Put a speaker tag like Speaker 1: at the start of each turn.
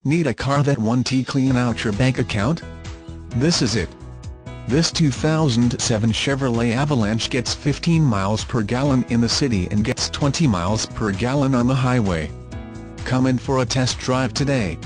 Speaker 1: Need a car that won't clean out your bank account? This is it. This 2007 Chevrolet Avalanche gets 15 miles per gallon in the city and gets 20 miles per gallon on the highway. Come in for a test drive today.